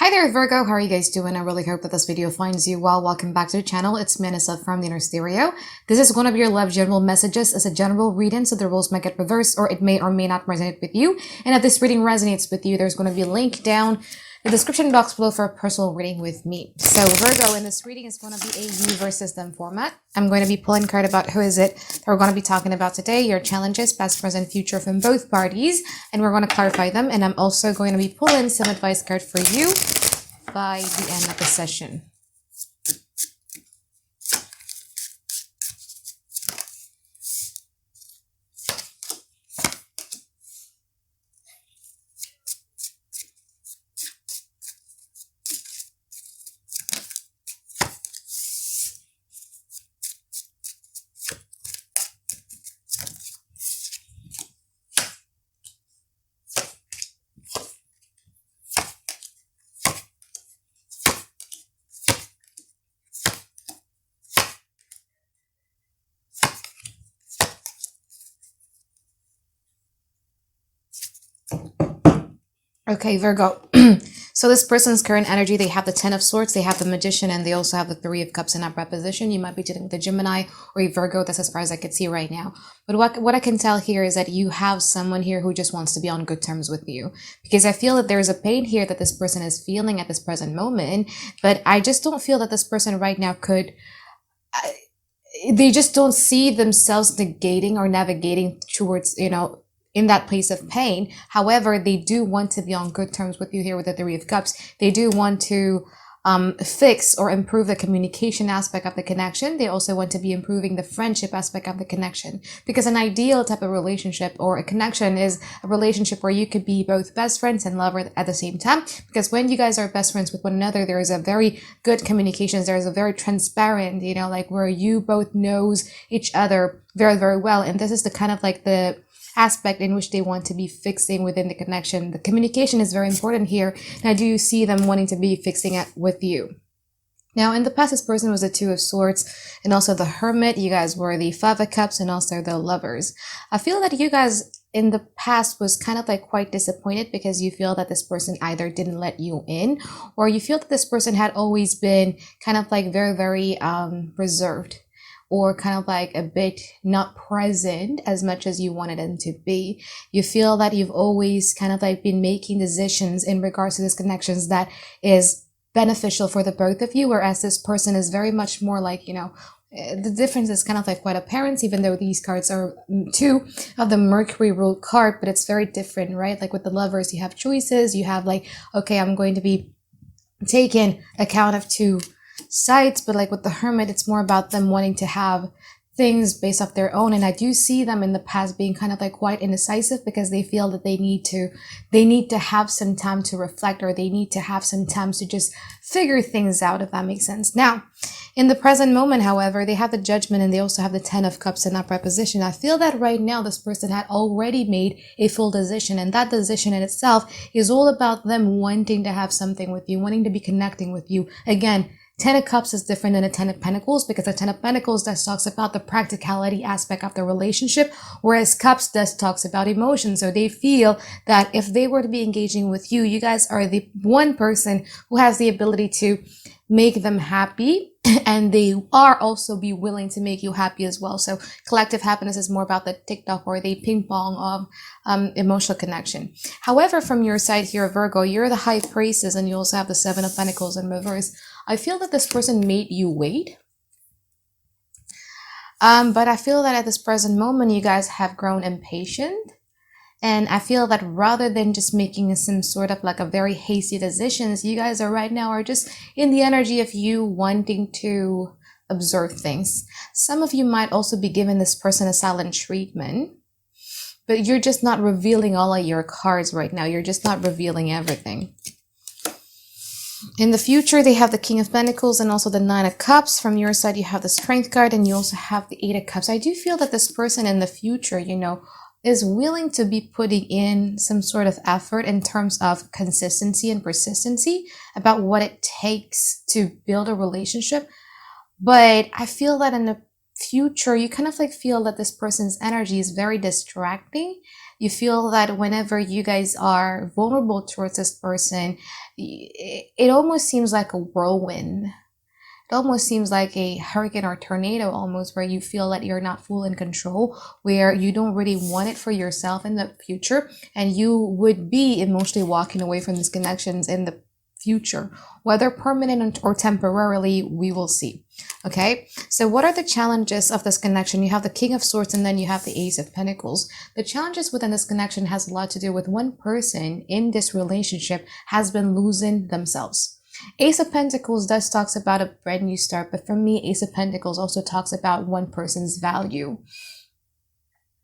Hi there, Virgo. How are you guys doing? I really hope that this video finds you well. Welcome back to the channel. It's Anisa from the Inner Stereo. This is one of your love general messages as a general reading, so the rules might get reversed or it may or may not resonate with you. And if this reading resonates with you, there's going to be a link down the description box below for a personal reading with me. So Virgo, in this reading is going to be a you versus them format. I'm going to be pulling a card about who is it that we're going to be talking about today, your challenges, past, present, future from both parties, and we're going to clarify them. And I'm also going to be pulling some advice card for you by the end of the session. Okay, Virgo. So this person's current energy, they have the Ten of Swords, they have the Magician, and they also have the Three of Cups in upright position. You might be dealing with a Gemini or a Virgo. That's as far as I could see right now. But what I can tell here is that you have someone here who just wants to be on good terms with you. Because I feel that there's a pain here that this person is feeling at this present moment. But I just don't feel that this person right now could... they just don't see themselves negating or navigating towards, in that place of pain. However, they do want to be on good terms with you here with the Three of Cups. They do want to fix or improve the communication aspect of the connection. They also want to be improving the friendship aspect of the connection, because an ideal type of relationship or a connection is a relationship where you could be both best friends and lover at the same time. Because when you guys are best friends with one another, there is a very good communication. There is a very transparent, like where you both knows each other very, very well. And this is the kind of like the aspect in which they want to be fixing within the connection. The communication is very important here, and I do see them wanting to be fixing it with you. Now, in the past, this person was the Two of Swords and also the Hermit. You guys were the Five of Cups and also the Lovers. I feel that you guys in the past was kind of like quite disappointed because you feel that this person either didn't let you in, or you feel that this person had always been kind of like very, very reserved, or kind of like a bit not present as much as you wanted them to be. You feel that you've always kind of like been making decisions in regards to these connections that is beneficial for the both of you, whereas this person is very much more like, the difference is kind of like quite apparent, even though these cards are two of the Mercury ruled card, but it's very different, right? Like with the Lovers, you have choices, you have like, okay, I'm going to be taking account of two sides, but like with the Hermit, it's more about them wanting to have things based off their own. And I do see them in the past being kind of like quite indecisive because they feel that they need to have some time to reflect, or they need to have some time to just figure things out, if that makes sense. Now, in the present moment, however, they have the Judgment and they also have the Ten of Cups in upright position. I feel that right now this person had already made a full decision, and that decision in itself is all about them wanting to have something with you, wanting to be connecting with you. Again, Ten of Cups is different than a Ten of Pentacles, because the Ten of Pentacles does talks about the practicality aspect of the relationship, whereas Cups does talks about emotion. So they feel that if they were to be engaging with you, you guys are the one person who has the ability to make them happy, and they are also be willing to make you happy as well. So collective happiness is more about the TikTok or the ping pong of emotional connection. However, from your side here, Virgo, you're the High Priestess, and you also have the Seven of Pentacles in reverse. I feel that this person made you wait. But I feel that at this present moment, you guys have grown impatient. And I feel that rather than just making some sort of like a very hasty decisions, you guys are right now are just in the energy of you wanting to observe things. Some of you might also be giving this person a silent treatment, but you're just not revealing all of your cards right now. You're just not revealing everything. In the future, they have the King of Pentacles and also the Nine of Cups. From your side, you have the Strength card and you also have the Eight of Cups. I do feel that this person in the future, is willing to be putting in some sort of effort in terms of consistency and persistency about what it takes to build a relationship. But I feel that in the future, you kind of like feel that this person's energy is very distracting. You feel that whenever you guys are vulnerable towards this person, it almost seems like a whirlwind. It almost seems like a hurricane or tornado, almost, where you feel that you're not full in control, where you don't really want it for yourself in the future, and you would be emotionally walking away from these connections in the future, whether permanent or temporarily, we will see. Okay, so what are the challenges of this connection? You have the King of Swords, and then you have the Ace of Pentacles. The challenges within this connection has a lot to do with one person in this relationship has been losing themselves. Ace of Pentacles does talks about a brand new start, but for me, Ace of Pentacles also talks about one person's value.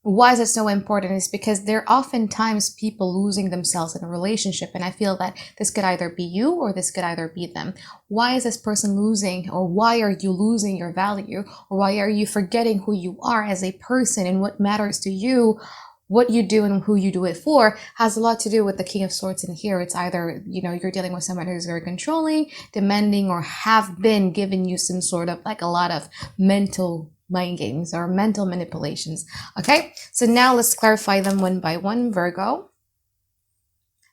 Why is it so important? Is because there are oftentimes people losing themselves in a relationship, and I feel that this could either be you or this could either be them. Why is this person losing, or why are you losing your value, or why are you forgetting who you are as a person and what matters to you? What you do and who you do it for has a lot to do with the King of Swords in here. It's either, you're dealing with someone who's very controlling, demanding, or have been giving you some sort of like a lot of mental mind games or mental manipulations. Okay, so now let's clarify them one by one, Virgo.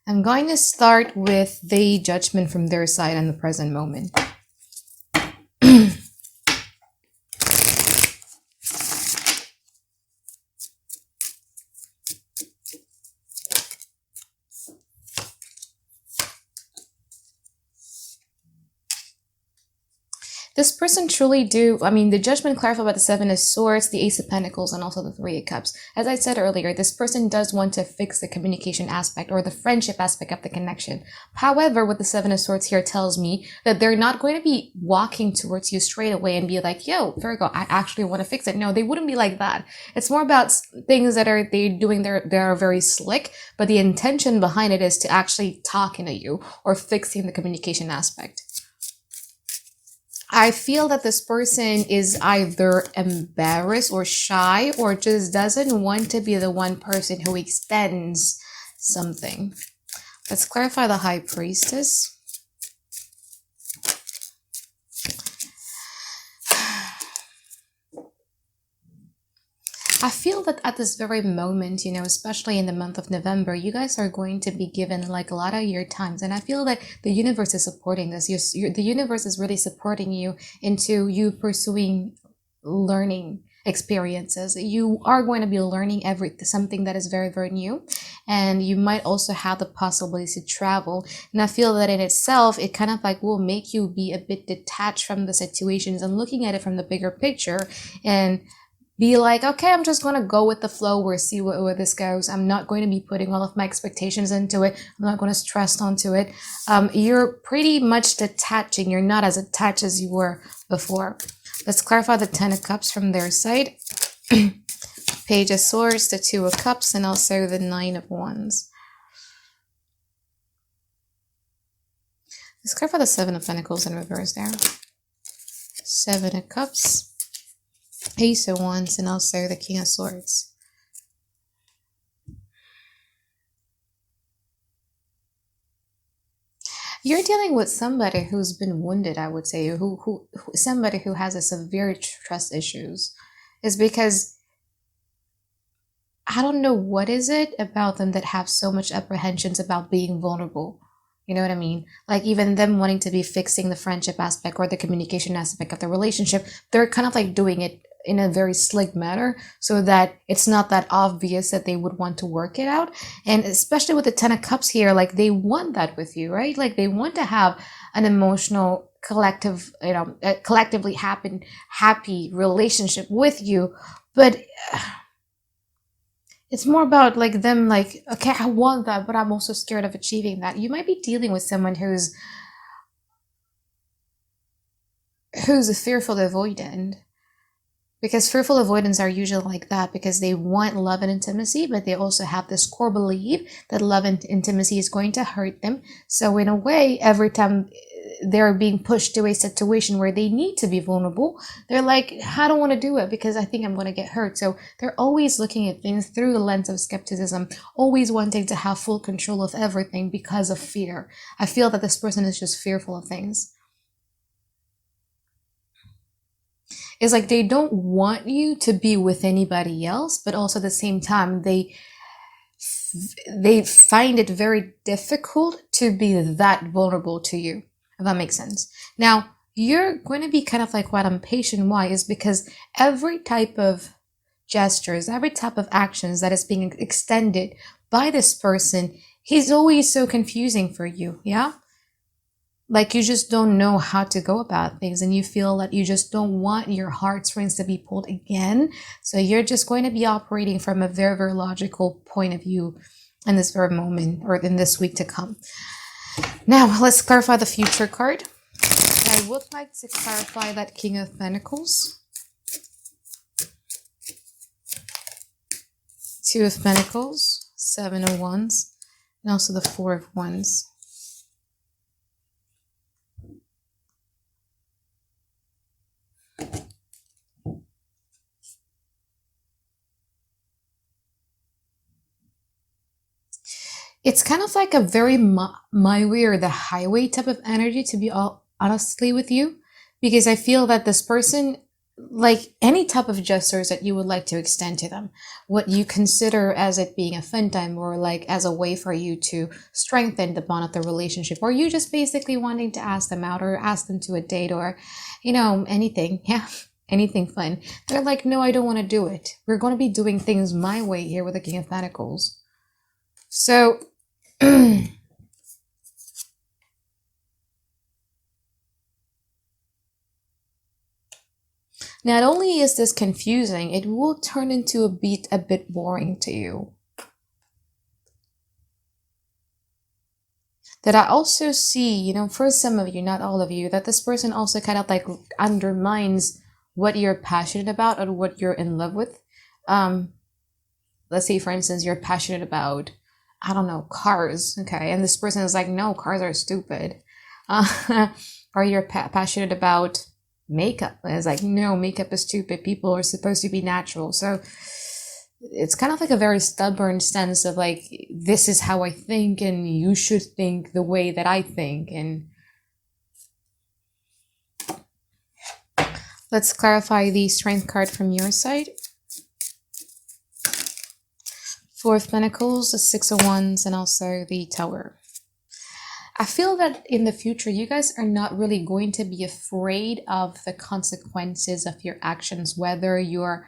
I'm going to start with the judgment from their side in the present moment. This person truly the judgment clarified about the Seven of Swords, the Ace of Pentacles, and also the Three of Cups. As I said earlier, this person does want to fix the communication aspect or the friendship aspect of the connection. However, what the Seven of Swords here tells me that they're not going to be walking towards you straight away and be like, yo, Virgo, I actually want to fix it. No, they wouldn't be like that. It's more about things that they're doing, they're very slick, but the intention behind it is to actually talking to you or fixing the communication aspect. I feel that this person is either embarrassed or shy or just doesn't want to be the one person who extends something. Let's clarify the High Priestess. I feel that at this very moment, especially in the month of November, you guys are going to be given like a lot of your times. And I feel that the universe is supporting this. The universe is really supporting you into you pursuing learning experiences. You are going to be learning something that is very, very new. And you might also have the possibility to travel. And I feel that in itself, it kind of like will make you be a bit detached from the situations and looking at it from the bigger picture and be like, okay, I'm just going to go with the flow. We'll see where this goes. I'm not going to be putting all of my expectations into it. I'm not going to stress onto it. You're pretty much detaching. You're not as attached as you were before. Let's clarify the Ten of Cups from their side. Page of Swords, the Two of Cups, and also the Nine of Wands. Let's clarify the Seven of Pentacles in reverse there. Seven of Cups. Ace of Wands, and also the King of Swords. You're dealing with somebody who's been wounded, I would say, who somebody who has a severe trust issues. Is because I don't know what is it about them that have so much apprehensions about being vulnerable. You know what I mean? Like even them wanting to be fixing the friendship aspect or the communication aspect of the relationship, they're kind of like doing it in a very slick manner so that it's not that obvious that they would want to work it out. And especially with the Ten of Cups here, like they want that with you, right? Like they want to have an emotional collectively happy relationship with you. But it's more about like them like, okay, I want that, but I'm also scared of achieving that. You might be dealing with someone who's a fearful avoidant. Because fearful avoidants are usually like that because they want love and intimacy, but they also have this core belief that love and intimacy is going to hurt them. So in a way, every time they're being pushed to a situation where they need to be vulnerable, they're like, I don't want to do it because I think I'm going to get hurt. So they're always looking at things through the lens of skepticism, always wanting to have full control of everything because of fear. I feel that this person is just fearful of things. It's like they don't want you to be with anybody else, but also at the same time, they find it very difficult to be that vulnerable to you, if that makes sense. Now, you're going to be kind of like quite impatient. Why? Is because every type of gestures, every type of actions that is being extended by this person, he's always so confusing for you. Yeah. Like you just don't know how to go about things, and you feel that you just don't want your heartstrings to be pulled again. So you're just going to be operating from a very, very logical point of view in this very moment, or in this week to come. Now, let's clarify the future card. I would like to clarify that King of Pentacles, Two of Pentacles, Seven of Wands, and also the Four of Wands. It's kind of like a very my way or the highway type of energy, to be all honestly with you, because I feel that this person, like any type of gestures that you would like to extend to them, what you consider as it being a fun time, or like as a way for you to strengthen the bond of the relationship, or you just basically wanting to ask them out or ask them to a date, or anything, yeah, anything fun, they're like, no, I don't want to do it. We're going to be doing things my way here with the King of Pentacles. So not only is this confusing, it will turn into a bit boring to you. That I also see, for some of you, not all of you, that this person also kind of like undermines what you're passionate about or what you're in love with. Let's say, for instance, you're passionate about, I don't know, cars, okay? And this person is like, no, cars are stupid. Or you're passionate about makeup. And it's like, no, makeup is stupid. People are supposed to be natural. So it's kind of like a very stubborn sense of like, this is how I think, and you should think the way that I think. And let's clarify the Strength card from your side. Four of Pentacles, the Six of Wands, and also the Tower. I feel that in the future, you guys are not really going to be afraid of the consequences of your actions, whether you're,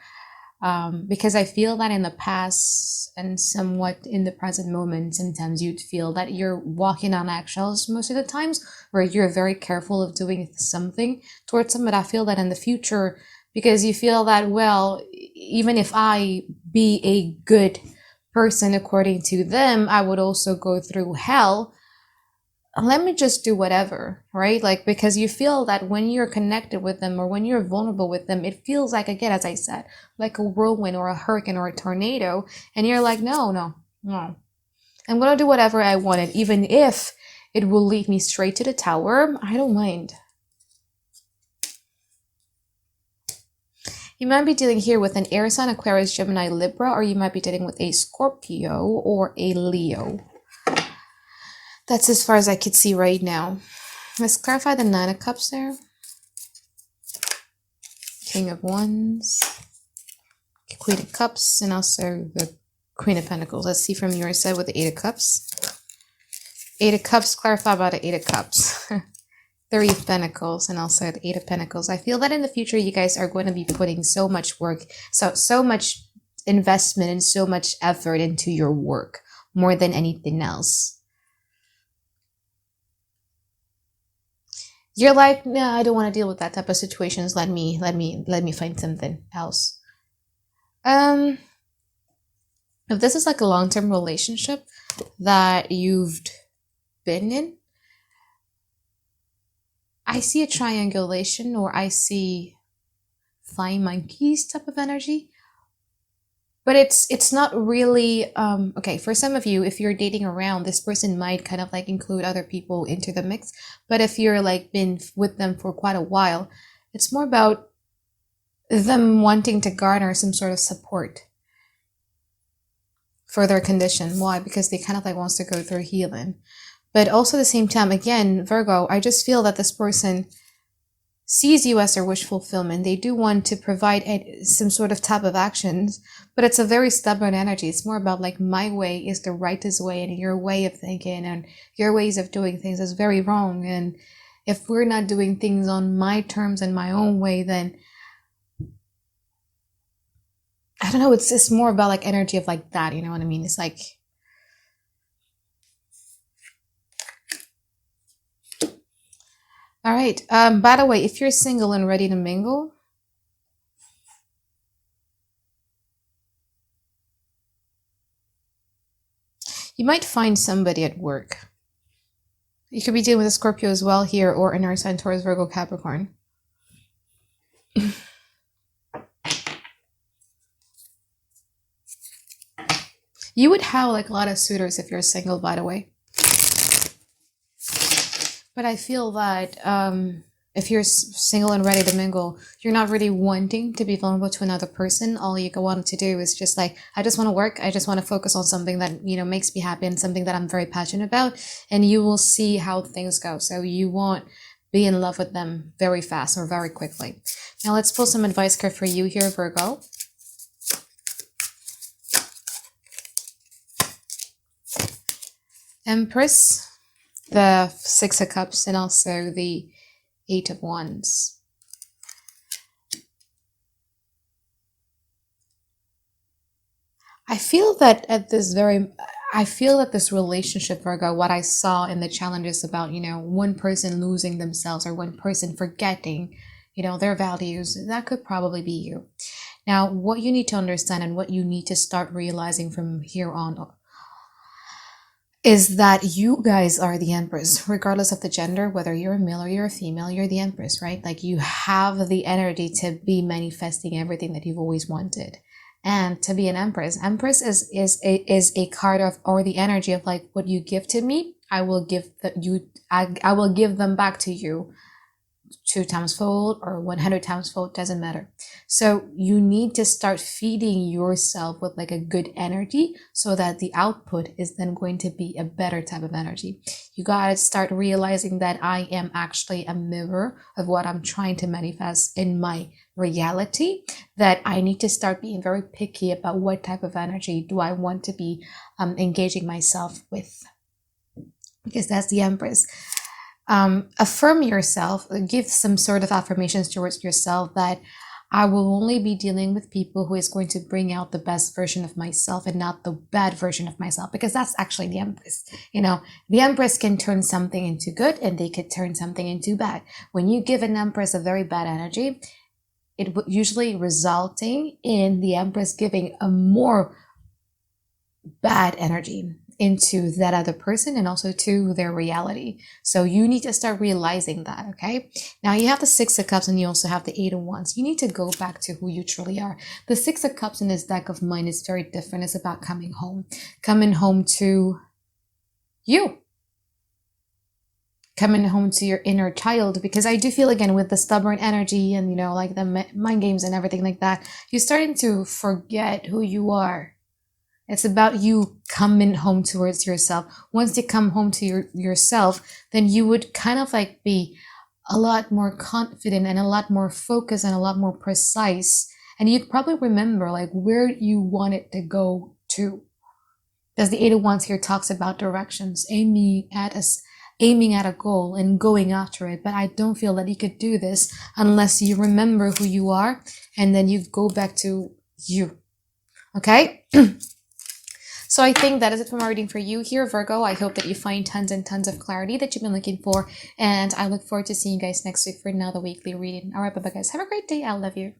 because I feel that in the past and somewhat in the present moment, sometimes you'd feel that you're walking on eggshells most of the times, where you're very careful of doing something towards them. But I feel that in the future, because you feel that, well, even if I be a good person according to them, I would also go through hell. Let me just do whatever, right? Like, because you feel that when you're connected with them, or when you're vulnerable with them, it feels like, again, as I said, like a whirlwind or a hurricane or a tornado. And you're like, no, I'm going to do whatever I wanted, even if it will lead me straight to the Tower. I don't mind. You might be dealing here with an air sign, Aquarius, Gemini, Libra, or you might be dealing with a Scorpio or a Leo. That's as far as I could see right now. Let's clarify the Nine of Cups there. King of Wands, Queen of Cups, and also the Queen of Pentacles. Let's see from your side with the Eight of Cups. Eight of Cups, clarify about the Eight of Cups. Three of Pentacles, and also the Eight of Pentacles. I feel that in the future, you guys are going to be putting so much work, so much investment and so much effort into your work, more than anything else. You're like, no, I don't want to deal with that type of situations. Let me find something else. If this is like a long-term relationship that you've been in, I see a triangulation, or I see flying monkeys type of energy. But it's not really, okay, for some of you, if you're dating around, this person might kind of like include other people into the mix. But if you're like been with them for quite a while, it's more about them wanting to garner some sort of support for their condition. Why? Because they kind of like wants to go through healing. But also at the same time, again, Virgo, I just feel that this person sees you as their wish fulfillment. They do want to provide some sort of type of actions, but it's a very stubborn energy. It's more about like, my way is the rightest way, and your way of thinking and your ways of doing things is very wrong. And if we're not doing things on my terms and my own way, then I don't know, it's more about like energy of like that, you know what I mean? It's like, all right. By the way, if you're single and ready to mingle, you might find somebody at work. You could be dealing with a Scorpio as well here, or an Earth sign, Taurus, Virgo, Capricorn. You would have like a lot of suitors if you're single, by the way. But I feel that if you're single and ready to mingle, you're not really wanting to be vulnerable to another person. All you want to do is just like, I just want to work. I just want to focus on something that, you know, makes me happy and something that I'm very passionate about. And you will see how things go. So you won't be in love with them very fast or very quickly. Now let's pull some advice card for you here, Virgo. Empress, the Six of Cups, and also the Eight of Wands. I feel that this relationship, Virgo, what I saw in the challenges about, you know, one person losing themselves or one person forgetting, you know, their values, that could probably be you. Now, what you need to understand and what you need to start realizing from here on is that you guys are the Empress, regardless of the gender, whether you're a male or you're a female, you're the Empress, right? Like, you have the energy to be manifesting everything that you've always wanted. And to be an Empress is a card of, or the energy of like, what you give to me, I will give I will give them back to you 2 times fold or 100 times fold, doesn't matter. So you need to start feeding yourself with like a good energy so that the output is then going to be a better type of energy. You gotta start realizing that I am actually a mirror of what I'm trying to manifest in my reality, that I need to start being very picky about what type of energy do I want to be engaging myself with, because that's the Empress. Affirm yourself, give some sort of affirmations towards yourself that I will only be dealing with people who is going to bring out the best version of myself and not the bad version of myself, because that's actually the Empress. You know, the Empress can turn something into good and they could turn something into bad. When you give an Empress a very bad energy, it would usually resulting in the Empress giving a more bad energy into that other person and also to their reality. So you need to start realizing that, okay? Now you have the Six of Cups and you also have the Eight of Wands. You need to go back to who you truly are. The Six of Cups in this deck of mine is very different. It's about coming home to you, coming home to your inner child, because I do feel, again, with the stubborn energy and, you know, like the mind games and everything like that, you're starting to forget who you are. It's about you coming home towards yourself. Once you come home to yourself, then you would kind of like be a lot more confident and a lot more focused and a lot more precise. And you'd probably remember like where you wanted to go to. Because the Eight of Wands here talks about directions, aiming at a goal and going after it. But I don't feel that you could do this unless you remember who you are and then you go back to you. Okay? So I think that is it for my reading for you here, Virgo. I hope that you find tons and tons of clarity that you've been looking for. And I look forward to seeing you guys next week for another weekly reading. All right, bye-bye, guys. Have a great day. I love you.